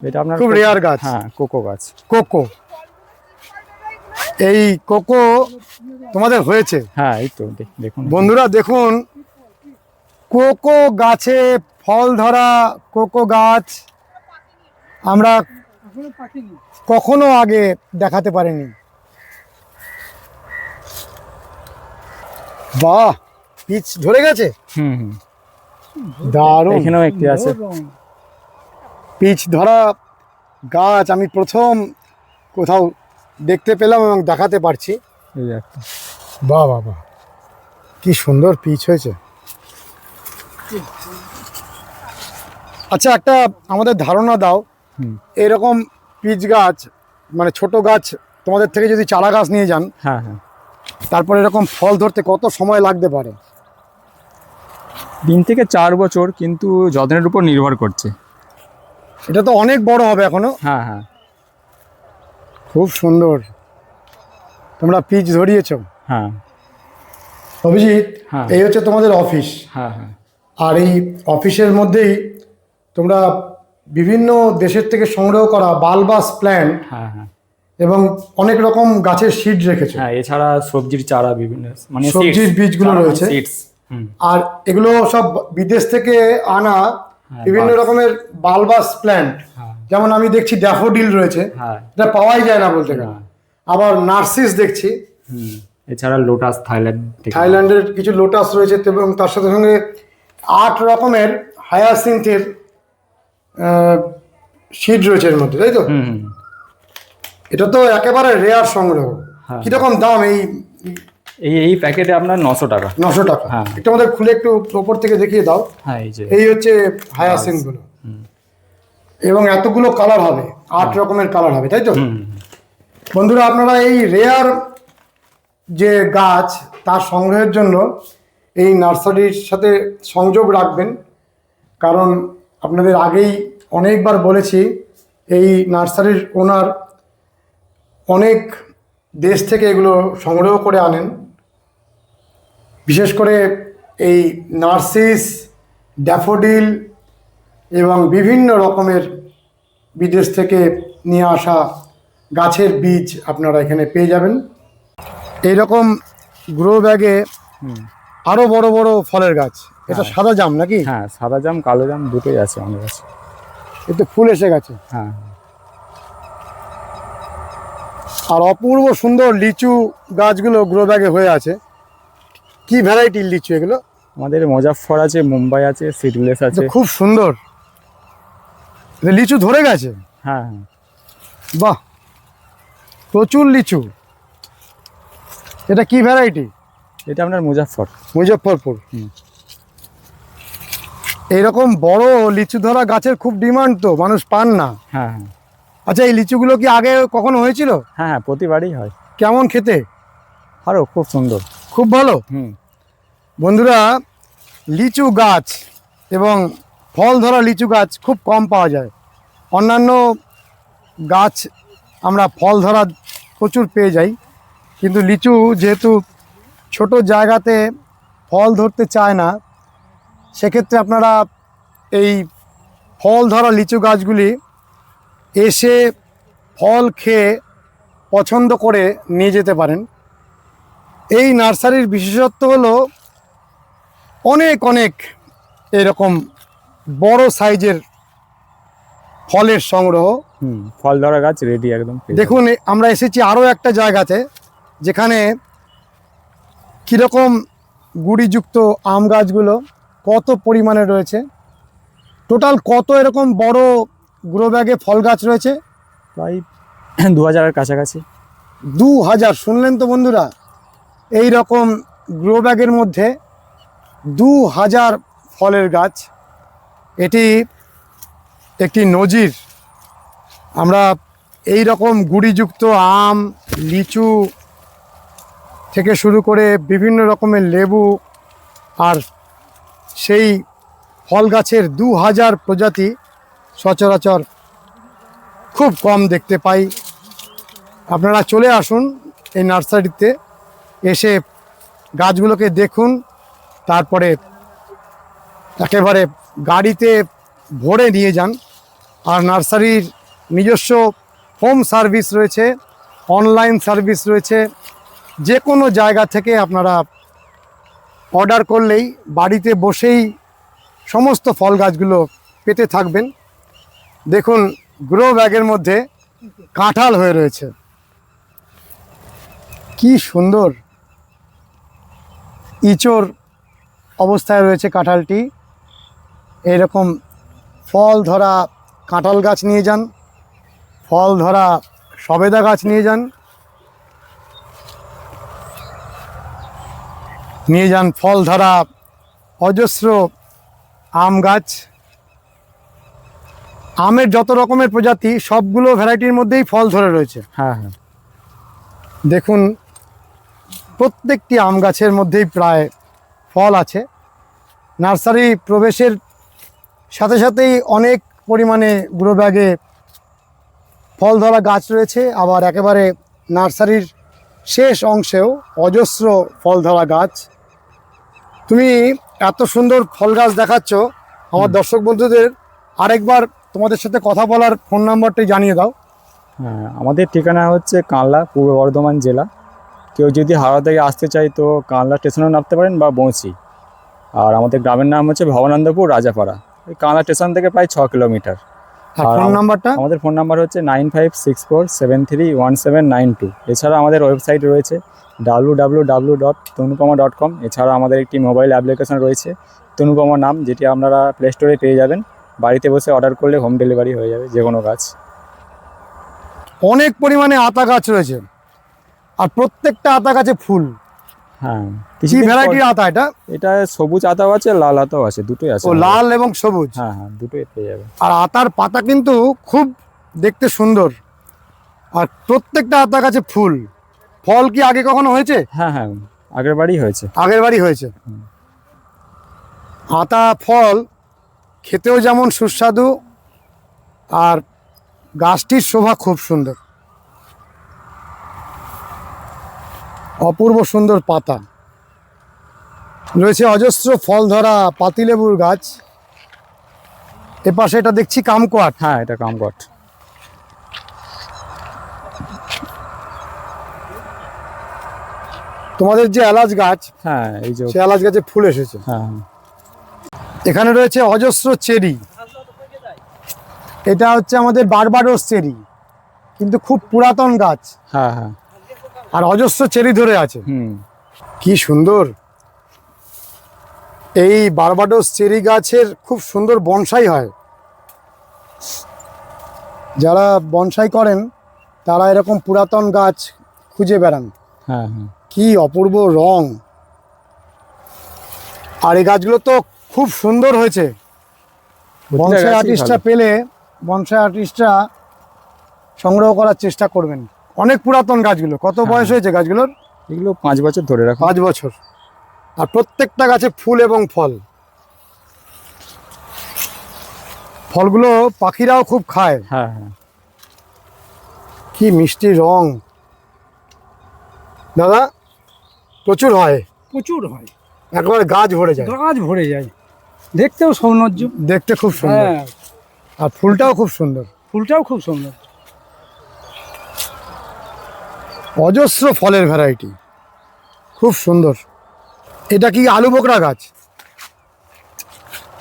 এটা আপনার খুব রেয়ার গাছ। হ্যাঁ, কোকো গাছ। কোকো, এই কোকো তোমাদের হয়েছে? হ্যাঁ, এই তো দেখুন বন্ধুরা দেখুন, কোকো গাছে ফল ধরা কোকো গাছ আমরা কখনো আগে দেখাতে পারিনি। বাহ, পিচ ধরে গেছে। হুম হুম, দারুণ, এখানেও একটি আছে। পিচ ধরা গাছ আমি প্রথম কোথাও দেখতে পেলাম এবং দেখাতে পারছি। এই যে একটা। বাহ বাহ বাহ, কি সুন্দর পিচ হয়েছে। আচ্ছা, একটা আমাদের ধারণা দাও, হুম। এরকম পিচ গাছ মানে ছোট গাছ তোমাদের থেকে যদি চারা গাছ নিয়ে যান, হ্যাঁ হ্যাঁ, তারপর এরকম ফল ধরতে কত সময় লাগতে পারে? 3 থেকে 4 বছর, কিন্তু যত্নের উপর নির্ভর করছে। এটা তো অনেক বড় হবে এখনো। হ্যাঁ হ্যাঁ খুব সুন্দর, তোমরা পিচ ধরিয়েছো। হ্যাঁ অভিজিৎ, হ্যাঁ। এই হচ্ছে তোমাদের অফিস। হ্যাঁ হ্যাঁ আর এই অফিসের মধ্যেই তোমরা বিভিন্ন দেশের থেকে সংগ্রহ করা বালবাস প্ল্যান্ট হ্যাঁ হ্যাঁ এবং অনেক রকম গাছের সিড রেখেছো। হ্যাঁ, এছাড়া সবজির চারা বিভিন্ন, মানে সবজির বীজগুলো রয়েছে। সিডস। হুম। আর এগুলো সব বিদেশ থেকে আনা হ্যাঁ, বিভিন্ন রকমের বালবাস প্ল্যান্ট। হ্যাঁ যেমন আমি দেখছি ড্যাফোডিল রয়েছে, হ্যাঁ এটা পাওয়াই যায় না বলতে গেলে। না। আবার নার্সিস দেখছি, হুম। এছাড়া লোটাস থাইল্যান্ড থেকে। থাইল্যান্ডের কিছু লোটাস রয়েছে এবং তার সাথে সঙ্গে 8 রকমের হায়াসিন্থের সিড রয়েছে এর মধ্যে, তাই তো? হুম হুম। এটা তো একেবারে রেয়ার সংগ্রহ। হ্যাঁ। কিরকম দাম এই? এই প্যাকেটে আপনার 900 টাকা। 900 টাকা। হ্যাঁ। একটু আমাদের খুলে একটু ওপর থেকে দেখিয়ে দাও। হ্যাঁ, এই যে। এই হচ্ছে হায়াসিন্থ গুলো, এবং এতগুলো কালার হবে, 8 রকমের কালার হবে, তাই তো? হুম হুম। বন্ধুরা, আপনারা এই রেয়ার যে গাছ তার সংগ্রহের জন্য এই নার্সারির সাথে সংযোগ রাখবেন, কারণ আপনাদের আগেই অনেকবার বলেছি এই নার্সারির ওনার অনেক দেশ থেকে এগুলো সংগ্রহ করে আনেন। বিশেষ করে এই নার্সিস, ড্যাফোডিল এবং বিভিন্ন রকমের বিদেশ থেকে নিয়ে আসা গাছের বীজ আপনারা এখানে পেয়ে যাবেন। এইরকম গ্রো ব্যাগে আরও বড় বড় ফলের গাছ। এটা সাদা জাম নাকি? হ্যাঁ, সাদা জাম কালো জাম দুটোই আছে আমাদের কাছে। এতে ফুল এসে গেছে। হ্যাঁ। আর অপূর্ব সুন্দর লিচু গাছগুলো গ্রো ব্যাগে হয়ে আছে। কি ভ্যারাইটির লিচু এগুলো? আমাদের মুজাফফর আছে, মুম্বাই আছে, সিডলেস আছে। খুব সুন্দর, লিচু ধরে গেছে। হ্যাঁ হ্যাঁ। বাহ, প্রচুর লিচু। এটা কি ভ্যারাইটি? এটা আপনার মুজাফফর। মুজফ্ফরপুর। এইরকম বড় লিচু ধরা গাছের খুব ডিমান্ড, তো মানুষ পান না। হ্যাঁ হ্যাঁ আচ্ছা, এই লিচুগুলো কি আগে কখনো হয়েছিল? হ্যাঁ হ্যাঁ, প্রতিবারই হয়। কেমন খেতে? আরও খুব সুন্দর। খুব ভালো। হুম। বন্ধুরা, লিচু গাছ এবং ফল ধরা লিচু গাছ খুব কম পাওয়া যায়। অন্যান্য গাছ আমরা ফল ধরা প্রচুর পেয়ে যাই, কিন্তু লিচু যেহেতু ছোট জায়গাতে ফল ধরতে চায় না, সেক্ষেত্রে আপনারা এই ফল ধরা লিচু গাছগুলি এসে ফল খেয়ে পছন্দ করে নিয়ে যেতে পারেন। এই নার্সারির বিশেষত্ব হলো অনেক অনেক এরকম বড় সাইজের ফলের সংগ্রহ। ফল ধরা গাছ রেডি একদম। দেখুন, আমরা এসেছি আরও একটা জায়গাতে যেখানে কীরকম গুড়িযুক্ত আম গাছগুলো কত পরিমাণে রয়েছে। টোটাল কত এরকম বড় গ্রো ব্যাগে ফল গাছ রয়েছে? প্রায় 2000-এর কাছাকাছি। 2000! শুনলেন তো বন্ধুরা, এই রকম গ্রো ব্যাগের মধ্যে 2000 ফলের গাছ। এটি একটি নজির। আমরা এই রকম গুড়িযুক্ত আম, লিচু থেকে শুরু করে বিভিন্ন রকমের লেবু আর সেই ফল গাছের 2000 প্রজাতি সচরাচর খুব কম দেখতে পাই। আপনারা চলে আসুন এই নার্সারিতে, এসে গাছগুলোকে দেখুন, তারপরে একেবারে গাড়িতে ভরে নিয়ে যান। আর নার্সারির নিজস্ব হোম সার্ভিস রয়েছে, অনলাইন সার্ভিস রয়েছে। যে কোনো জায়গা থেকে আপনারা অর্ডার করলেই বাড়িতে বসেই সমস্ত ফল গাছগুলো পেতে থাকবেন। দেখুন গ্রো ব্যাগের মধ্যে কাঁঠাল হয়ে রয়েছে, কি সুন্দর ইচোর অবস্থায় রয়েছে কাঁঠালটি। এরকম ফল ধরা কাঁঠাল গাছ নিয়ে যান, ফল ধরা সবেদা গাছ নিয়ে যান, ফল ধরা অজস্র আম গাছ। আমের যত রকমের প্রজাতি সবগুলো ভ্যারাইটির মধ্যেই ফল ধরে রয়েছে। হ্যাঁ হ্যাঁ, দেখুন প্রত্যেকটি আম গাছের মধ্যেই প্রায় ফল আছে। নার্সারি প্রবেশের সাথে সাথেই অনেক পরিমাণে গ্রো ব্যাগে ফল ধরা গাছ রয়েছে, আবার একেবারে নার্সারির শেষ অংশেও অজস্র ফল ধরা গাছ। তুমি এত সুন্দর ফল গাছ দেখাচ্ছ, আমার দর্শক বন্ধুদের আরেকবার তোমাদের সাথে কথা বলার ফোন নাম্বারটি জানিয়ে দাও। হ্যাঁ, আমাদের ঠিকানা হচ্ছে কানলা, পূর্ব বর্ধমান জেলা। কেউ যদি হাওড়া থেকে আসতে চায় তো কানলা স্টেশনেও নামতে পারেন বা বংশী। আর আমাদের গ্রামের নাম হচ্ছে ভবানন্দপুর রাজাপাড়া, এই কানলা স্টেশন থেকে প্রায় 6 কিলোমিটার। আর ফোন নাম্বারটা? আমাদের ফোন নাম্বার হচ্ছে 9564731792। এছাড়া আমাদের ওয়েবসাইট রয়েছে www.tanupama.com। এছাড়া আমাদের একটি মোবাইল অ্যাপ্লিকেশন রয়েছে তনুপমা নাম, যেটি আপনারা প্লে স্টোরে পেয়ে যাবেন। বাড়িতে বসে অর্ডার করলে হোম ডেলিভারি হয়ে যাবে যে কোনো গাছ। অনেক পরিমাণে আতা গাছ রয়েছে, আর প্রত্যেকটা আতা গাছে ফুল। হ্যাঁ, কি কিছুদিন পর- ভ্যারাইটির আতা এটা? এটা সবুজ আতাও আছে, লাল আতাও আছে, দুটোই আছে। ও, লাল এবং সবুজ। হ্যাঁ হ্যাঁ, দুটোই পেয়ে যাবে। আর আতার পাতা কিন্তু খুব দেখতে সুন্দর, আর প্রত্যেকটা আতা গাছে ফুল। ফল কি আগে কখনো হয়েছে? হ্যাঁ হ্যাঁ, আগের বাড়ি হয়েছে। আগের বারই হয়েছে। আতা ফল খেতেও যেমন সুস্বাদু, আর গাছটির শোভা খুব সুন্দর, অপূর্ব সুন্দর পাতা রয়েছে। অজস্র ফল ধরা পাতিলেবুর গাছ। এপাশে এটা দেখছি কামকোয়াট। হ্যাঁ, এটা কামকট। তোমাদের যে এলাচ গাছ, হ্যাঁ, এই যে। সে এলাচ গাছে ফুল এসেছে। হ্যাঁ হ্যাঁ, এখানে রয়েছে অজস্র চেরি। এটা হচ্ছে আমাদের বারবাডোস চেরি, কিন্তু খুব পুরাতন গাছ, হ্যাঁ হ্যাঁ। আর অজস্র চেরি ধরে আছে। হুম, কি সুন্দর! এই বারবাডোস চেরি গাছের খুব সুন্দর বনসাই হয়। যারা বনসাই করেন তারা এরকম পুরাতন গাছ খুঁজে বেড়ান। হ্যাঁ হ্যাঁ। কি অপূর্ব রং! আর এই গাছগুলো তো খুব সুন্দর হয়েছে। বনসাই আর্টিস্টরা পেলে বনসাই আর্টিস্টরা সংগ্রহ করার চেষ্টা করবেন। অনেক পুরাতন গাছগুলো। কত বয়স হয়েছে গাছগুলোর? এগুলো 5 বছর ধরে রাখো। 5 বছর। আর প্রত্যেকটা গাছে ফুল এবং ফল। ফলগুলো পাখিরাও খুব খায়। হ্যাঁ হ্যাঁ। কি মিষ্টি রং দাদা! প্রচুর হয়, প্রচুর হয়, একবারে গাছ ভরে যায়। গাছ ভরে যায়, দেখতেও সৌন্দর্য। দেখতে খুব সুন্দর, হ্যাঁ, আর ফুলটাও খুব সুন্দর। ফুলটাও খুব সুন্দর। অজস্র ফলের ভ্যারাইটি, খুব সুন্দর। এটা কি আলু বোকরা গাছ?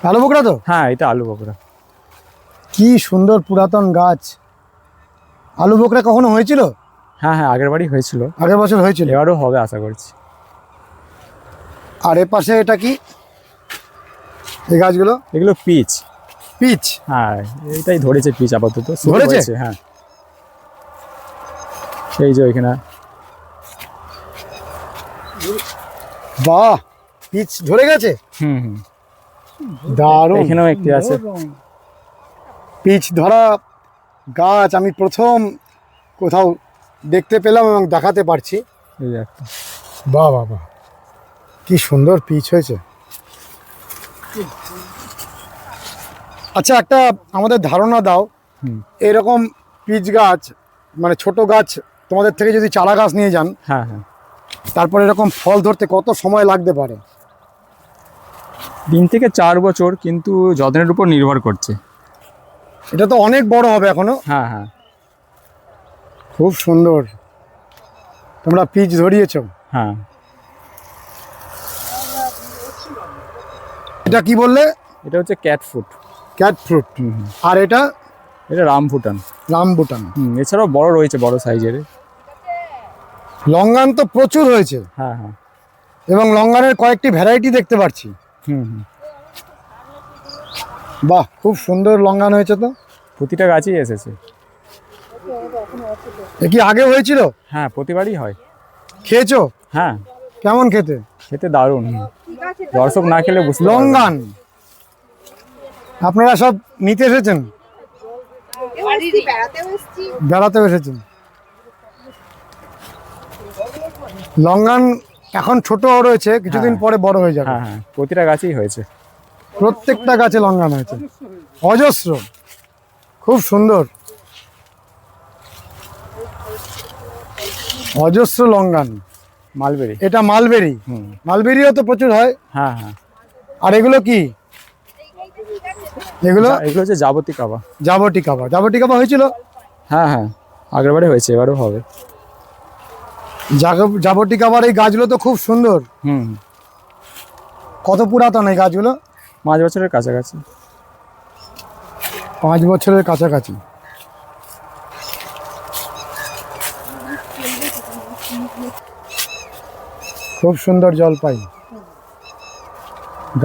আলু বোকরা তো? হ্যাঁ, এটা আলু বকরা। কি সুন্দর পুরাতন গাছ। আলু বোকরা কখনো হয়েছিল? হ্যাঁ হ্যাঁ, আগের বাড়ি হয়েছিল, আগের বছর হয়েছিল। এবারও হবে আশা করছি। আর এ পাশে এটা কি, এই গাছগুলো? এগুলো পিচ। পিচ? হ্যাঁ, এটাই ধরেছে পিচ আপাতত। শুরু ধরেছে? হয়েছে, হ্যাঁ। এই যে ওইখানে। বাহ, পিচ ধরে গেছে। হুম হুম, দারুণ! এখানেও একটি আছে। পিচ ধরা গাছ আমি প্রথম কোথাও দেখতে পেলাম এবং দেখাতে পারছি। এই যে একটা। বাহ বাহ বাহ, কি সুন্দর পিচ হয়েছে। আচ্ছা, একটা আমাদের ধারণা দাও, হুম। এরকম পিচ গাছ মানে ছোট গাছ তোমাদের থেকে যদি চারা গাছ নিয়ে যান, হ্যাঁ হ্যাঁ, তারপর এরকম ফল ধরতে কত সময় লাগতে পারে? 3 থেকে 4 বছর, কিন্তু যত্নের উপর নির্ভর করছে। এটা তো অনেক বড় হবে এখনো, হ্যাঁ হ্যাঁ খুব সুন্দর। তোমরা পিচ ধরিয়েছো। হ্যাঁ। এটা কি বললে? এটা হচ্ছে ক্যাট ফুড। Cat fruit. আর এটা এটা রামভুটান। রামবুটান। এছাড়াও বড় রয়েছে, বড় সাইজের। লঙ্গান তো প্রচুর হয়েছে, হ্যাঁ হ্যাঁ। এবং লঙ্গানের কয়েকটি ভ্যারাইটি দেখতে পাচ্ছি। হুম। বাহ, খুব সুন্দর লঙ্গান হয়েছে তো। প্রতিটা গাছই এসেছে। এ কি আগে হয়েছিল? হ্যাঁ, প্রতিবারই হয়। খেয়েছো? হ্যাঁ, কেমন খেতে? খেতে দারুণ। দর্শক না খেলে বুঝতে পারবে না। লঙ্গান আপনারা সব নিতে এসেছেন? বেড়াতেও এসেছেন। লঙ্গান এখন ছোট রয়েছে, কিছুদিন হ্যাঁ। পরে বড় হয়ে যাবে। হ্যাঁ হ্যাঁ, প্রতিটা গাছেই হয়েছে। প্রত্যেকটা গাছে লঙ্গান হয়েছে, অজস্র, খুব সুন্দর, অজস্র লঙ্গান। মালবেরি। এটা মালবেরি। মালবেরিও তো প্রচুর হয়। হ্যাঁ হ্যাঁ। আর এগুলো কি? এগুলো এগুলো হচ্ছে জাবতি কাবা। জাবটি কাবা। জাবটি কাবা হয়েছিল? হ্যাঁ হ্যাঁ, আগেরবারে হয়েছে, এবারও হবে। জাবটি কাবার এই গাছগুলো তো খুব সুন্দর। হুম। কত পুরাতন এই গাছগুলো? 5 বছরের কাছাকাছি। 5 বছরের কাছাকাছি। খুব সুন্দর জলপাই,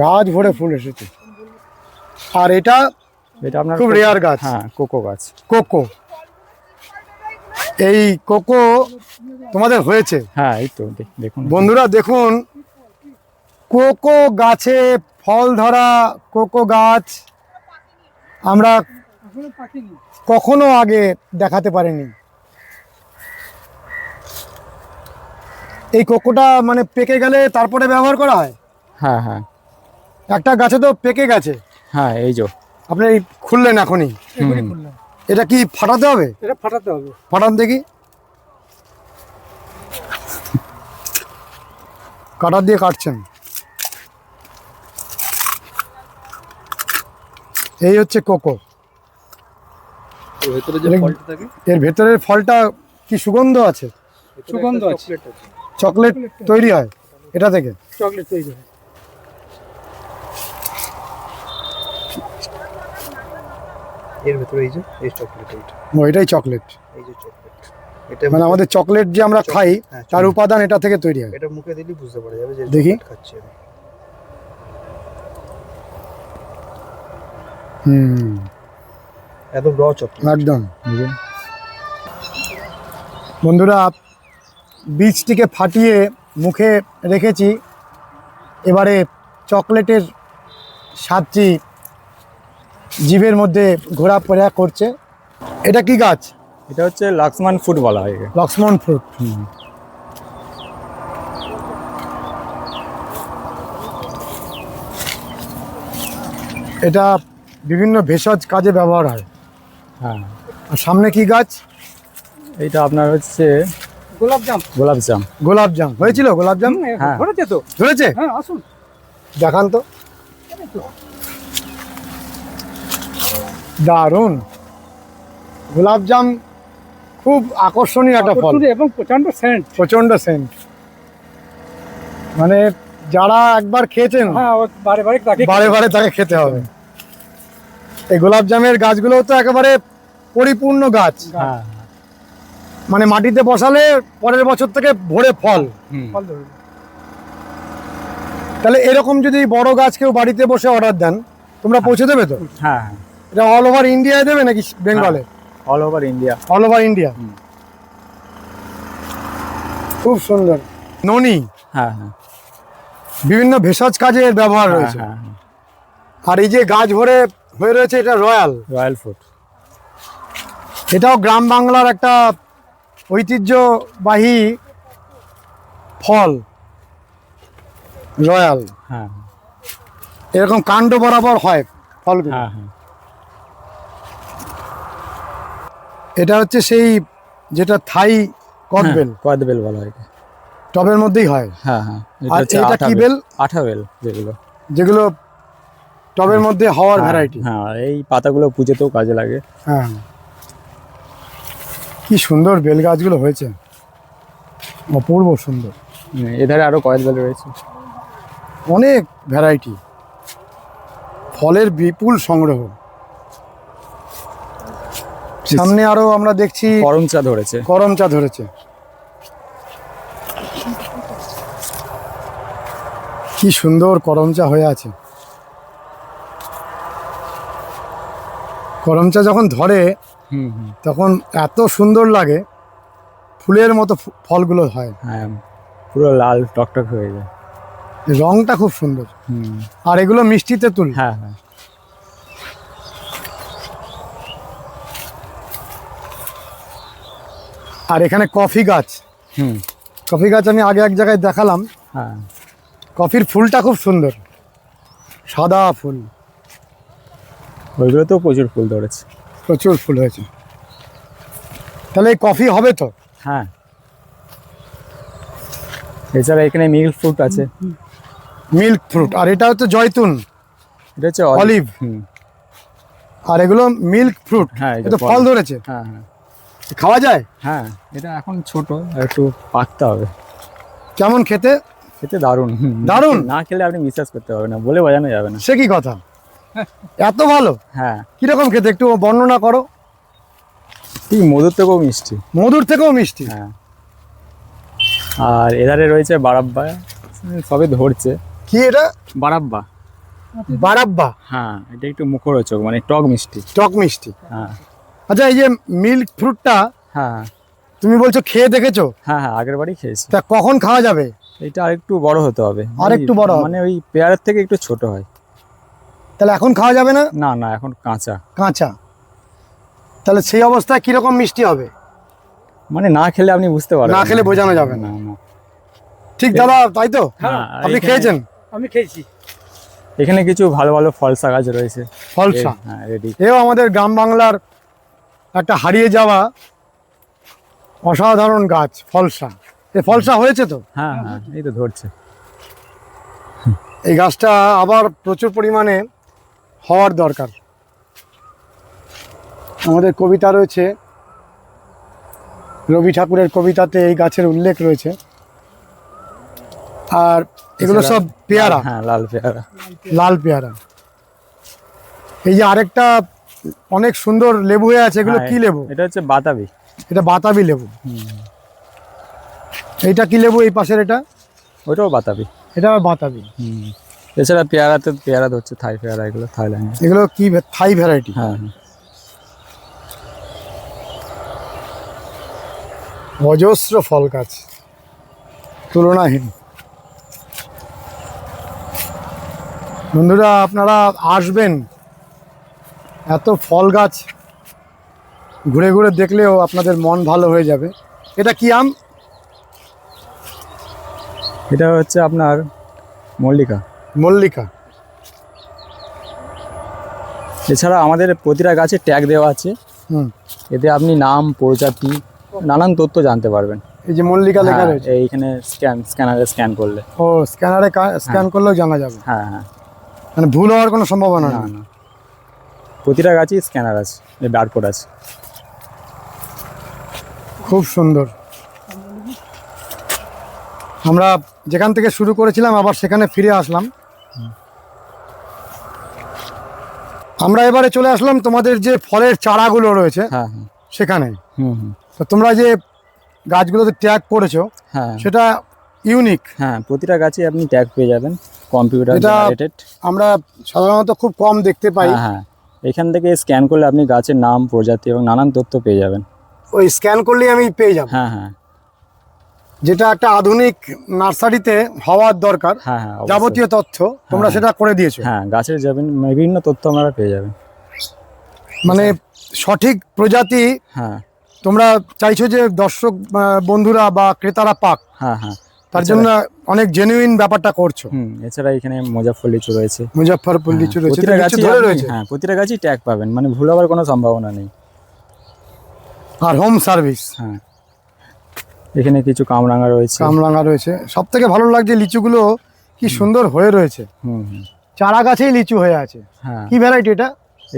গাছ ভরে ফুল এসেছে। আর এটা এটা আপনার খুব রেয়ার গাছ। হ্যাঁ, কোকো গাছ। কোকো। এই কোকো তোমাদের হয়েছে? হ্যাঁ, এই তো দেখুন বন্ধুরা দেখুন, কোকো গাছে ফল ধরা কোকো গাছ আমরা কখনো আগে দেখাতে পারিনি। এই কোকোটা মানে পেকে গেলে তারপরে ব্যবহার করা হয়? হ্যাঁ হ্যাঁ একটা গাছে তো পেকে গেছে, হ্যাঁ, এই যে আপনি এই খুললেন এখনই। এটা কি ফাটাতে হবে? এটা ফাটাতে হবে। ফাটান দেখি। কাটার দিয়ে কাটছেন। এই হচ্ছে কোকো। এর ভেতরের ফলটা কি সুগন্ধ আছে? সুগন্ধ আছে। চকলেট তৈরি হয় এটা থেকে? চকলেট তৈরি হয়। এর ভেতরে এই যে এই চকলেট, এইটা ও, এটাই চকলেট। এই যে চকলেট, এটা মানে আমাদের চকলেট যে আমরা খাই হ্যাঁ, তার উপাদান এটা থেকে তৈরি হয়। এটা মুখে দিলেই বুঝতে পারা যাবে যে দেখি। চকলেট খাচ্ছি আমি। একদম র চকলেট। একদম। বন্ধুরা, বীজটিকে ফাটিয়ে মুখে রেখেছি, এবারে চকলেটের স্বাদটি জিভের মধ্যে ঘোরাফেরা করছে। এটা কি গাছ? এটা হচ্ছে লক্ষ্মণ ফুড বলা হয় একে। লক্ষ্মণ ফ্রুট। এটা বিভিন্ন ভেষজ কাজে ব্যবহার হয়। হ্যাঁ, আর সামনে কি গাছ? এইটা আপনার হচ্ছে গোলাপজাম। গোলাপজাম। গোলাপজাম হয়েছিল? গোলাপজাম হ্যাঁ। ধরেছে তো? ধরেছে? হ্যাঁ, আসুন। দেখান তো। দারুণ গোলাপজাম, খুব আকর্ষণীয় একটা ফল, এবং প্রচন্ড সেন্ট। প্রচন্ড সেন্ট। মানে যারা একবার খেয়েছেন হ্যাঁ, ও বারে বারে তাকে বারে বারে তাকে খেতে হবে। এই গোলাপজামের গাছগুলো তো একেবারে পরিপূর্ণ গাছ, হ্যাঁ মানে মাটিতে বসালে পরের বছর থেকে ভরে ফল। ফল ধরবে। তাহলে এরকম যদি বড় গাছ কেউ বাড়িতে বসে অর্ডার দেন, তোমরা পৌঁছে দেবে তো? হ্যাঁ, এটা অল ওভার ইন্ডিয়ায় দেবে নাকি বেঙ্গলে? All over India. All over India. খুব সুন্দর। ননি, হ্যাঁ হ্যাঁ বিভিন্ন ভেষজ কাজে এর ব্যবহার হ্যাঁ রয়েছে। হ্যাঁ, আর এই যে গাছ ভরে হয়ে রয়েছে, এটা রয়্যাল। Royal food. এটাও গ্রাম বাংলার একটা ঐতিহ্যবাহী ফল, রয়্যাল। হ্যাঁ এরকম কাণ্ড বরাবর হয় ফলগুলো। হ্যাঁ হ্যাঁ, এটা হচ্ছে সেই যেটা থাই কদবেল, কদবেল বলা হয় একে। টবের মধ্যেই হয়। হ্যাঁ হ্যাঁ, আর হচ্ছে এটা আঠা কি বেল? বেল? আঠা বেল, যেগুলো যেগুলো টবের মধ্যে হওয়ার ভ্যারাইটি। হ্যাঁ, এই পাতাগুলো পুজোতেও কাজে লাগে। হ্যাঁ, কি সুন্দর বেল গাছগুলো হয়েছে, অপূর্ব সুন্দর। এধারে আরো কয়েক বেল রয়েছে। অনেক ভ্যারাইটি, ফলের বিপুল সংগ্রহ। সামনে আরো আমরা দেখছি করম চা ধরেছে। করম চা ধরেছে। কি সুন্দর করম চা হয়ে আছে। করম চা যখন ধরে হুম হুম। তখন এত সুন্দর লাগে, ফুলের মতো ফলগুলো হয়, হ্যাঁ, পুরো লাল টকটক হয়ে যায়। রংটা খুব সুন্দর। হুম। আর এগুলো মিষ্টি তেঁতুল। হ্যাঁ হ্যাঁ। আর এখানে কফি গাছ। হুম। কফি গাছ আমি আগে এক জায়গায় দেখালাম। হ্যাঁ, কফির ফুলটা খুব সুন্দর, সাদা ফুল, ওইগুলোতেও প্রচুর ফুল ধরেছে। প্রচুর ফুল হয়েছে। তাহলে এই কফি হবে তো? হ্যাঁ, এছাড়া এখানে মিল্ক ফ্রুট আছে। Milk fruit. আর এটা হচ্ছে জয়তুন, এটা হচ্ছে অলিভ। হুম। আর এগুলো মিল্ক ফ্রুট। হ্যাঁ, এটা ফল ধরেছে, হ্যাঁ হ্যাঁ খাওয়া যায়? হ্যাঁ। এটা এখন ছোট, একটু পাকতে হবে। কেমন খেতে? খেতে দারুণ। দারুণ? না খেলে আপনি বিশ্বাস করতে পারবেন না, বলে বোঝানো যাবে না। সে কি কথা, এত ভালো? হ্যাঁ, কিরকম খেতে একটু বর্ণনা করো। ঠিক মধুর থেকেও মিষ্টি। মধুর থেকেও মিষ্টি। হ্যাঁ। আর এধারে রয়েছে বারাব্বা, সবে ধরছে। কি এটা? বারাব্বা। বারাব্বা। হ্যাঁ, এটা একটু মুখরোচক, মানে টক মিষ্টি। টক মিষ্টি। হ্যাঁ আচ্ছা, এই যে মিল্ক ফ্রুটটা হ্যাঁ তুমি বলছো খেয়ে দেখেছো? হ্যাঁ হ্যাঁ, আগের বারই খেয়েছি। তা কখন খাওয়া যাবে? এটা আরেকটু বড় হতে হবে। আরেকটু বড় হবে? মানে ওই পেয়ারের থেকে একটু ছোট হয়। তাহলে এখন খাওয়া যাবে না? না না, এখন কাঁচা। কাঁচা। তাহলে সেই অবস্থায় কিরকম মিষ্টি হবে? মানে না খেলে আপনি বুঝতে পারবেন না খেলে বোঝানো যাবে না। না না। ঠিক দাদা, তাই তো? হ্যাঁ, আপনি এখানে- খেয়েছেন? আমি খেয়েছি। এখানে কিছু ভালো ভালো ফলসা গাছ রয়েছে। ফলসা। হ্যাঁ, রেডি। এও আমাদের গ্রাম বাংলার একটা হারিয়ে যাওয়া অসাধারণ গাছ, ফলসা। এই ফলসা হয়েছে তো? হ্যাঁ হ্যাঁ, এই তো ধরছে। এই গাছটা আবার প্রচুর পরিমাণে হওয়ার দরকার। আমাদের কবিতা রয়েছে, রবি ঠাকুরের কবিতাতে এই গাছের উল্লেখ রয়েছে। আর এগুলো সব পেয়ারা, হ্যাঁ, লাল পেয়ারা। লাল পেয়ারা। এই যে আরেকটা অনেক সুন্দর লেবু হয়ে আছে, এগুলো হ্যাঁ, কি লেবু? এটা হচ্ছে বাতাবি। এটা বাতাবি লেবু। এইটা কি লেবু? এই পাশের এটা? ওইটাও বাতাবি। এটা আবার বাতাবি। হুম। এছাড়া পেয়ারাতে পেয়ারা ধরছে, থাই পেয়ারা, এগুলো থাইল্যান্ড। এগুলো কি থাই ভ্যারাইটি? হ্যাঁ হ্যাঁ। অজস্র ফল গাছ, তুলনাহীন। বন্ধুরা, আপনারা আসবেন, এত ফল গাছ ঘুরে ঘুরে দেখলেও আপনাদের মন ভালো হয়ে যাবে। এটা কি আম? এটা হচ্ছে আপনার মল্লিকা। মল্লিকা। এছাড়া আমাদের প্রতিটা গাছে ট্যাগ দেওয়া আছে। হুম। এতে আপনি নাম, প্রজাতি, নানান তথ্য জানতে পারবেন। এই যে মল্লিকা লেখা হ্যাঁ, রয়েছে। এইখানে স্ক্যানারে স্ক্যান করলে। ও, স্ক্যানারে স্ক্যান করলেও জানা যাবে, হ্যাঁ হ্যাঁ। মানে ভুল হওয়ার কোনো সম্ভাবনা না নেই। না, প্রতিটা গাছই স্ক্যানার আছে, বারকোড আছে। খুব সুন্দর। আমরা যেখান থেকে শুরু করেছিলাম আবার সেখানে ফিরে আসলাম। আমরা এবারে চলে আসলাম তোমাদের যে ফলের চারাগুলো রয়েছে হ্যাঁ হ্যাঁ। সেখানে। হুম হুম। তো তোমরা যে গাছগুলোতে ট্যাগ করেছো হ্যাঁ সেটা ইউনিক। হ্যাঁ, প্রতিটা গাছে আপনি ট্যাগ পেয়ে যাবেন, কম্পিউটার এটা জেনারেটেড। আমরা সাধারণত খুব কম দেখতে পাই। হ্যাঁ হ্যাঁ, এখান থেকে স্ক্যান করলে আপনি গাছের নাম, প্রজাতি এবং নানান তথ্য পেয়ে যাবেন। ওই স্ক্যান করলেই আমি পেয়ে যাব, হ্যাঁ হ্যাঁ। যেটা একটা আধুনিক নার্সারিতে হওয়ার দরকার। হ্যাঁ হ্যাঁ, অবশ্যই। যাবতীয় তথ্য তোমরা হ্যাঁ। সেটা করে দিয়েছো। হ্যাঁ, গাছের যাবেন বিভিন্ন তথ্য আপনারা পেয়ে যাবেন। মানে সঠিক প্রজাতি হ্যাঁ তোমরা চাইছো যে দর্শক বন্ধুরা বা ক্রেতারা পাক, হ্যাঁ হ্যাঁ। তার জন্য অনেক জেনুইন ব্যাপারটা করছো। এছাড়া এখানে মুজাফফর লিচু রয়েছে। মুজফ্ফরপুর লিচু রয়েছে, প্রতিটা লিচু গাছই ধরে আপনি- রয়েছে। হ্যাঁ, প্রতিটা গাছই ট্যাগ পাবেন, মানে ভুল হওয়ার কোনো সম্ভাবনা নেই। আর হোম সার্ভিস। হ্যাঁ, এখানে কিছু কামরাঙা রয়েছে। কামরাঙা রয়েছে। সব থেকে ভালো লাগছে লিচুগুলো কি সুন্দর হয়ে রয়েছে। হুম হুম। চারা গাছেই লিচু হয়ে আছে। হ্যাঁ, কি ভ্যারাইটি এটা?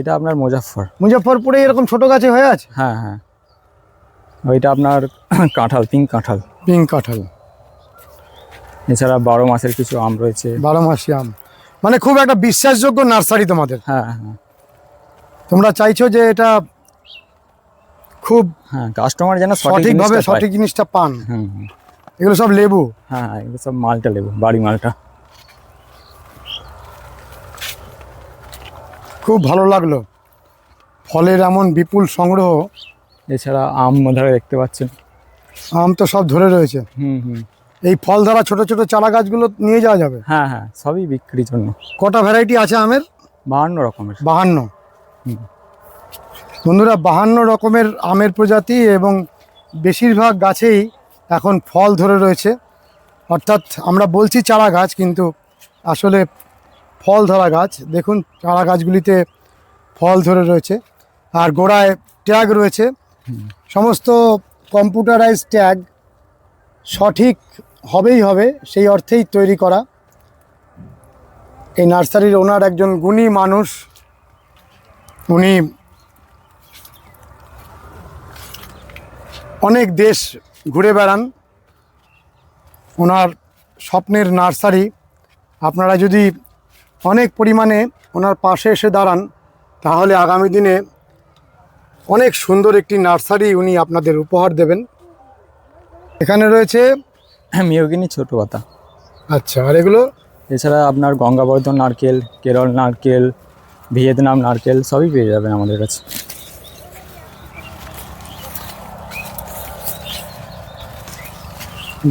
এটা আপনার মুজাফফর। মুজফ্ফরপুরে এরকম ছোট গাছে হয়ে আছে? হ্যাঁ হ্যাঁ, ওইটা আপনার কাঁঠাল, পিঙ্ক কাঁঠাল। পিঙ্ক কাঁঠাল। এছাড়া 12 মাসের কিছু আম রয়েছে। 12 মাসি আম, মানে খুব একটা বিশ্বাসযোগ্য নার্সারি তোমাদের। হ্যাঁ হ্যাঁ তোমরা চাইছো যে এটা খুব হ্যাঁ, কাস্টমার যেন সঠিকভাবে জিনিসটা পায়। সঠিক জিনিসটা পান। হুম হুম। এগুলো সব লেবু। হ্যাঁ, এগুলো সব মালটা লেবু, বাড়ি মালটা। খুব ভালো লাগলো ফলের এমন বিপুল সংগ্রহ। এছাড়া আম ধরে দেখতে পাচ্ছেন। আম তো সব ধরে রয়েছে। হুম হুম। এই ফল ধরা ছোট ছোট চারা গাছগুলো নিয়ে যাওয়া যাবে? হ্যাঁ হ্যাঁ, সবই বিক্রির জন্য। কটা ভ্যারাইটি আছে আমের? 52 রকমের। 52। হুম। বন্ধুরা, 52 রকমের আমের প্রজাতি এবং বেশিরভাগ গাছেই এখন ফল ধরে রয়েছে। অর্থাৎ আমরা বলছি চারা গাছ, কিন্তু আসলে ফল ধরা গাছ। দেখুন চারা গাছগুলিতে ফল ধরে রয়েছে, আর গোড়ায় ট্যাগ রয়েছে। সমস্ত কম্পিউটারাইজ ট্যাগ, সঠিক হবেই হবে সেই অর্থেই তৈরি করা। এই নার্সারির ওনার একজন গুণী মানুষ। উনি অনেক দেশ ঘুরে বেড়ান। ওনার স্বপ্নের নার্সারি। আপনারা যদি অনেক পরিমাণে ওনার পাশে এসে দাঁড়ান, তাহলে আগামী দিনে অনেক সুন্দর একটি নার্সারি উনি আপনাদের উপহার দেবেন। এখানে রয়েছে মিয়োগিনি ছোট পাতা। আচ্ছা, আর এগুলো? এছাড়া আপনার গঙ্গাবর্ধন নারকেল, কেরল নারকেল, ভিয়েতনাম নারকেল সবই পেয়ে যাবেন আমাদের কাছে।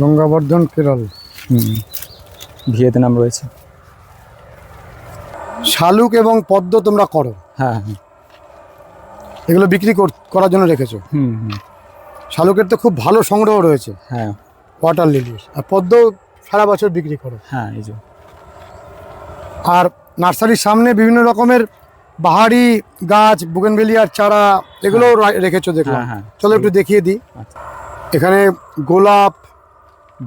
গঙ্গাবর্ধন, কেরল। হুম, ভিয়েতনাম রয়েছে। শালুক এবং পদ্ম তোমরা করো? হ্যাঁ হ্যাঁ। এগুলো বিক্রি করার জন্য রেখেছো? হুম হুম। শালুকের তো খুব ভালো সংগ্রহ রয়েছে, হ্যাঁ ওয়াটার লিলির। আর পদ্ম সারা বছর বিক্রি করো? হ্যাঁ, এই যে। আর নার্সারির সামনে বিভিন্ন রকমের বাহারি গাছ, বুগেনভেলিয়ার চারা, এগুলোও রেখেছো দেখলাম। হ্যাঁ, হ্যাঁ। চলো একটু দেখিয়ে দিই। আচ্ছা। এখানে গোলাপ,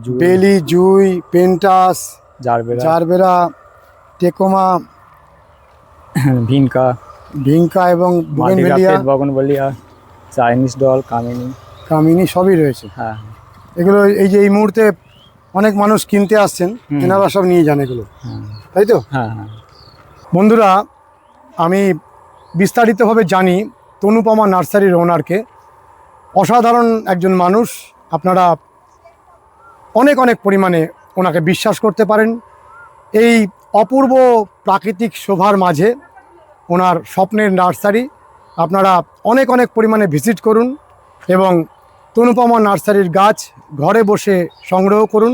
জুই, বেলি, জুই, পেন্টাস, জারবেরা, জারবেরা, টেকোমা, ভিনকা, ভিঙ্কা এবং বুগেনভেলিয়া, মাল্টিরাফেট, বগনভেলিয়া, চাইনিজ ডল, কামিনী। কামিনী সবই রয়েছে। হ্যাঁ এগুলো এই যে এই মুহূর্তে অনেক মানুষ কিনতে আসছেন, এনারা সব নিয়ে যান এগুলো, হ্যাঁ তাই তো? হ্যাঁ হ্যাঁ। বন্ধুরা, আমি বিস্তারিতভাবে জানি তনুপমা নার্সারির ওনারকে। অসাধারণ একজন মানুষ। আপনারা অনেক অনেক পরিমাণে ওনাকে বিশ্বাস করতে পারেন। এই অপূর্ব প্রাকৃতিক শোভার মাঝে ওনার স্বপ্নের নার্সারি। আপনারা অনেক অনেক পরিমাণে ভিজিট করুন এবং তনুপমা নার্সারির গাছ ঘরে বসে সংগ্রহ করুন।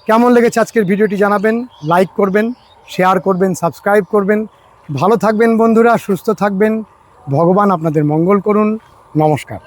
কেমন লেগেছে আজকের ভিডিওটি জানাবেন, লাইক করবেন, শেয়ার করবেন, সাবস্ক্রাইব করবেন। ভালো থাকবেন বন্ধুরা, সুস্থ থাকবেন। ভগবান আপনাদের মঙ্গল করুন। নমস্কার।